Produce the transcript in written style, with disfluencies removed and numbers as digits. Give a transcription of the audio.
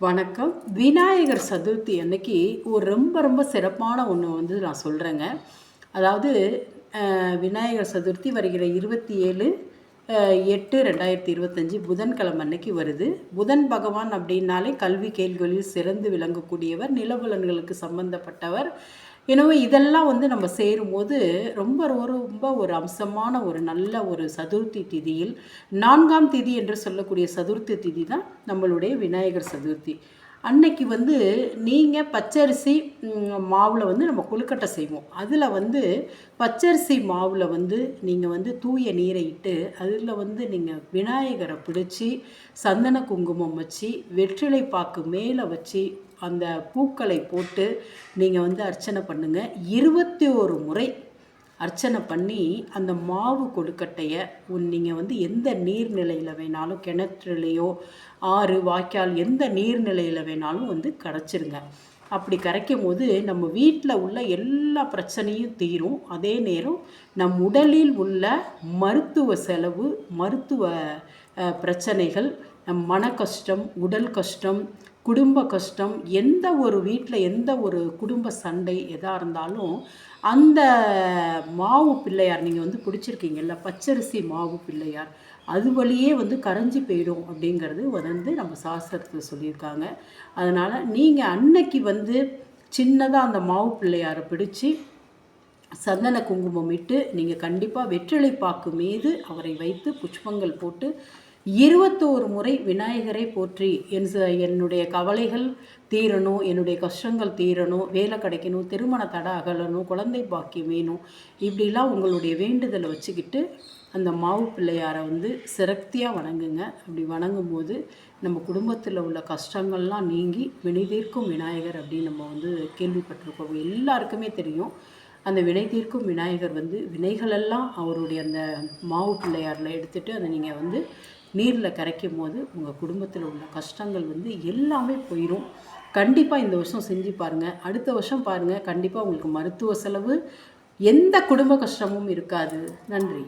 வணக்கம். விநாயகர் சதுர்த்தி அன்னைக்கு ஒரு ரொம்ப சிறப்பான ஒன்று நான் சொல்கிறேங்க. அதாவது விநாயகர் சதுர்த்தி வருகிற 27/8/2025 புதன்கிழமை அன்னைக்கு வருது. புதன் பகவான் அப்படின்னாலே கல்வி கேள்விகளில் சிறந்து விளங்கக்கூடியவர், நிலபுலன்களுக்கு சம்பந்தப்பட்டவர். எனவே இதெல்லாம் நம்ம சேரும்போது ரொம்ப ஒரு அம்சமான ஒரு நல்ல ஒரு சதுர்த்தி திதியில் 4ஆம் திதி என்று சொல்லக்கூடிய சதுர்த்தி திதி தான் நம்மளுடைய விநாயகர் சதுர்த்தி. அன்னைக்கு நீங்கள் பச்சரிசி மாவில் நம்ம கொழுக்கட்டை செய்வோம். அதில் பச்சரிசி மாவில் நீங்கள் தூய நீரை இட்டு அதில் நீங்கள் விநாயகரை பிடிச்சி சந்தன குங்குமம் வச்சு வெற்றிலை பாக்கு மேலே வச்சு அந்த பூக்களை போட்டு நீங்கள் அர்ச்சனை பண்ணுங்கள். 21 முறை அர்ச்சனை பண்ணி அந்த மாவு கொழுக்கட்டையை நீங்கள் எந்த நீர்நிலையில் வேணாலும், கிணற்றுலையோ ஆறு வாய்க்கால் எந்த நீர்நிலையில் வேணாலும் கரைச்சிருங்க. அப்படி கரைக்கும் போது நம்ம வீட்டில் உள்ள எல்லா பிரச்சனையும் தீரும். அதே நேரம் நம் உடலில் உள்ள மருத்துவ செலவு, மருத்துவ பிரச்சனைகள், நம் மன கஷ்டம், உடல் கஷ்டம், குடும்ப கஷ்டம், எந்த ஒரு வீட்டில் எந்த ஒரு குடும்ப சண்டை எதாக இருந்தாலும் அந்த மாவு பிள்ளையார் நீங்கள் பிடிச்சிருக்கீங்கல்ல, பச்சரிசி மாவு பிள்ளையார், அது வழியே கரைஞ்சி போயிடும் அப்படிங்கிறது நம்ம சாஸ்திரத்தில் சொல்லியிருக்காங்க. அதனால் நீங்கள் அன்னைக்கு சின்னதாக அந்த மாவு பிள்ளையாரை பிடிச்சி சந்தன குங்குமம் இட்டு நீங்கள் கண்டிப்பாக வெற்றிலை பாக்கு மீது அவரை வைத்து புஷ்பங்கள் போட்டு 21 முறை விநாயகரை போற்றி என்னுடைய கவலைகள் தீரணும், என்னுடைய கஷ்டங்கள் தீரணும், வேலை கிடைக்கணும், திருமண தடை அகலணும், குழந்தை பாக்கியம் வேணும், இப்படிலாம் உங்களுடைய வேண்டுதலை வச்சுக்கிட்டு அந்த மாவு பிள்ளையாரை சிரக்தியாக வணங்குங்க. அப்படி வணங்கும் போது நம்ம குடும்பத்தில் உள்ள கஷ்டங்கள்லாம் நீங்கி வினை தீர்க்கும் விநாயகர் அப்படின்னு நம்ம கேள்விப்பட்டிருக்கோம். எல்லாருக்குமே தெரியும். அந்த வினை தீர்க்கும் விநாயகர் வினைகளெல்லாம் அவருடைய அந்த மாவு பிள்ளையாரில் எடுத்துகிட்டு அதை நீங்கள் நீரில் கரைக்கும் போது உங்கள் குடும்பத்தில் உள்ள கஷ்டங்கள் எல்லாமே போயிடும். கண்டிப்பாக இந்த வருஷம் செஞ்சு பாருங்கள். அடுத்த வருஷம் பாருங்கள், கண்டிப்பாக உங்களுக்கு மருத்துவ செலவு, எந்த குடும்ப கஷ்டமும் இருக்காது. நன்றி.